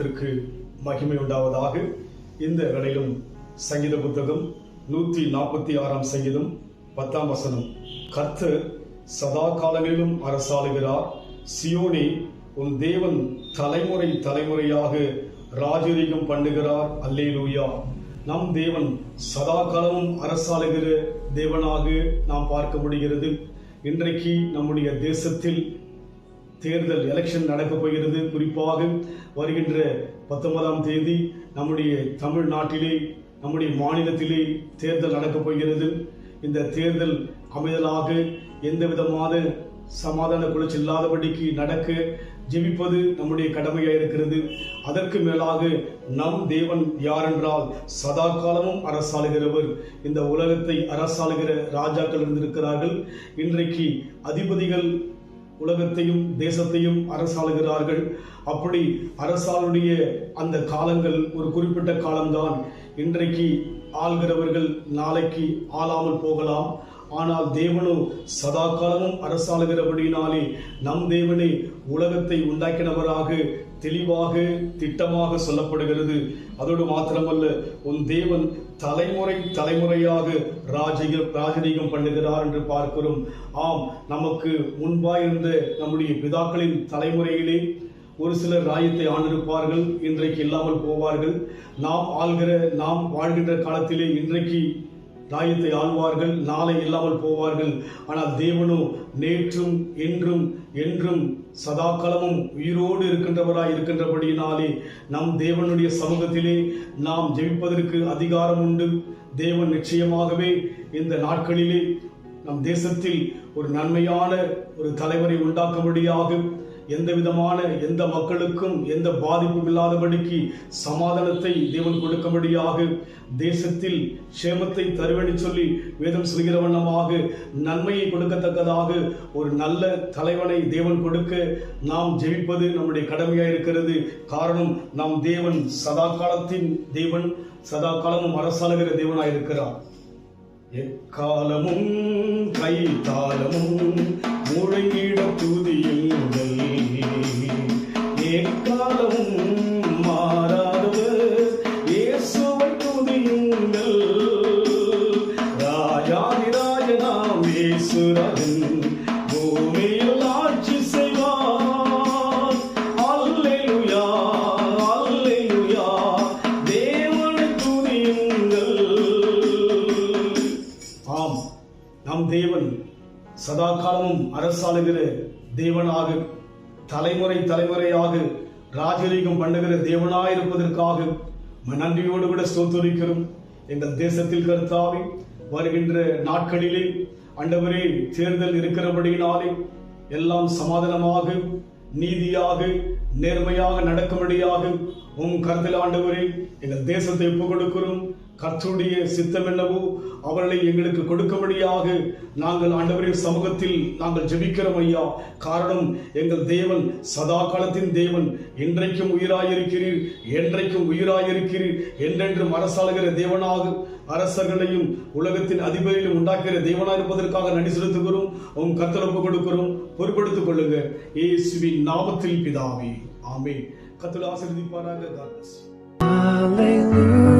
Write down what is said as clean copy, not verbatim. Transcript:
நாமத்திற்கு மகிமை உண்டாவதாக. இந்த வேளையிலும் சங்கீத புத்தகம் 146 சங்கீதம் 10 வசனம். கர்த்தர் சதா காலங்களிலும் அரசாளுகிறார். சியோனே, உன் தேவன் தலைமுறை தலைமுறையாக ராஜரீகம் பண்ணுகிறார். அல்லேலூயா. நம் தேவன் சதா காலமும் அரசாளுகிற தேவனாக நாம் பார்க்க முடிகிறது. இன்றைக்கு நம்முடைய தேசத்தில் தேர்தல் எலெக்ஷன் நடக்கப் போகிறது. குறிப்பாக வருகின்ற 19ஆம் தேதி நம்முடைய தமிழ்நாட்டிலே, நம்முடைய மாநிலத்திலே தேர்தல் நடக்கப் போகிறது. இந்த தேர்தல் அமைதலாக எந்த விதமான சமாதான குலைச்சி இல்லாதபடிக்கு நடக்க ஜெபிப்பது நம்முடைய கடமையாக இருக்கிறது. அதற்கு மேலாக நம் தேவன் யாரென்றால் சதா காலமும் அரசாளுகிறவர். இந்த உலகத்தை அரசாளுகிற ராஜாக்கள் இருந்திருக்கிறார்கள். இன்றைக்கு அதிபதிகள் உலகத்தையும் தேசத்தையும் அரசாளுகிறார்கள். அப்படி அரசாளுடைய அந்த காலங்கள் ஒரு குறிப்பிட்ட காலம்தான். இன்றைக்கு ஆள்கிறவர்கள் நாளைக்கு ஆளாமல் போகலாம். ஆனால் தேவனோ சதா காலமும் அரசாளுகிறபடினாலே நம் தேவனே உலகத்தை உண்டாக்கினவராக தெளிவாக திட்டமாக சொல்லப்படுகிறது. அதோடு மாத்திரமல்ல, உன் தேவன் தலைமுறை தலைமுறையாக ராஜரீகம் பண்ணுகிறார் என்று பார்க்கிறோம். ஆம், நமக்கு முன்பாயிருந்த நம்முடைய பிதாக்களின் தலைமுறையிலே ஒரு சிலர் ராயத்தை ஆண்டிருப்பார்கள், இன்றைக்கு இல்லாமல் போவார்கள். நாம் வாழ்கின்ற காலத்திலே இன்றைக்கு ராயத்தை ஆழ்வார்கள், நாளை இல்லாமல் போவார்கள். ஆனால் தேவனோ நேற்றும் இன்றும் என்றும் சதா காலமும் உயிரோடு இருக்கின்றவராய் இருக்கின்றபடியினாலே நம் தேவனுடைய சமூகத்திலே நாம் ஜெபிப்பதற்கு அதிகாரம் உண்டு. தேவன் நிச்சயமாகவே இந்த நாட்களிலே நம் தேசத்தில் ஒரு நன்மையான ஒரு தலைவரை உண்டாக்கும்படியாக, எந்த விதமான எந்த மக்களுக்கும் எந்த பாதிப்பும் இல்லாதபடிக்கு சமாதானத்தை தேவன் கொடுக்கும்படியாக, தேசத்தில் க்ஷேமத்தை தருவேன் சொல்லி வேதம் சொல்கிற வண்ணமாக நன்மையை கொடுக்கத்தக்கதாக ஒரு நல்ல தலைவனை தேவன் கொடுக்க நாம் ஜெபிப்பது நம்முடைய கடமையாக இருக்கிறது. காரணம், நம் தேவன் சதா காலத்தின் தேவன், சதா காலமும் அரசாளுகிற தேவனாய் இருக்கிறார். எக்காலமும் கைத்தாலமும் முழங்கிட துதியுங்கள், எக்காலமும் மாறாதவர் இயேசுவை துதியுங்கள். ராஜாதிராஜனாம் இயேசுராஜன் பூமியில் ஆட்சி செய்வார். அல்லேலூயா, அல்லேலூயா, தேவனை துதியுங்கள். ஆம், நம் தேவன் சதா காலமும் அரசாளுகிற தேவனாக, தலைமுறை தலைமுறையாக ராஜரீகம் பண்ணுகிற தேவனாயிருப்பதற்காக நன்றியோடு கூட ஸ்தோத்திரிக்கிறோம். எங்கள் தேசத்தில் கர்த்தாவே, வருகின்ற நாட்களிலே ஆண்டவரே தேர்தல் இருக்கிறபடியினாலே எல்லாம் சமாதானமாக, நீதியாக, நேர்மையாக நடக்கும்படியாக உம் கருத்தில் ஆண்டவரே எங்கள் தேசத்தை ஒப்புக் கொடுக்கிறோம். கர்த்தருடைய சித்தம் என்னவோ அவர்களை எங்களுக்கு கொடுக்கும்படியாக நாங்கள் ஆண்டவரின் சமூகத்தில் நாங்கள் ஜெபிக்கிறோம் ஐயா. காரணம், எங்கள் தேவன் சதா காலத்தின் தேவன், இன்றைக்கும் உயிராயிருக்கிறீர், என்றைக்கும் உயிராயிருக்கிறீர், என்றென்றும் அரசாளுகிற தேவனாக, அரசர்களையும் உலகத்தின் அதிபதியிலும் உண்டாக்குகிற தேவனாயிருப்பதற்காக நன்றி செலுத்துகிறோம். உம் கர்த்தர் ஒப்புக் கொடுக்கிறோம். பொறுப்படுத்திக் கொள்ளுங்க இயேசுவின் நாமத்தில் பிதாவே, ஆமென். கர்த்தர் ஆசீர்வதிப்பாராக. God bless you.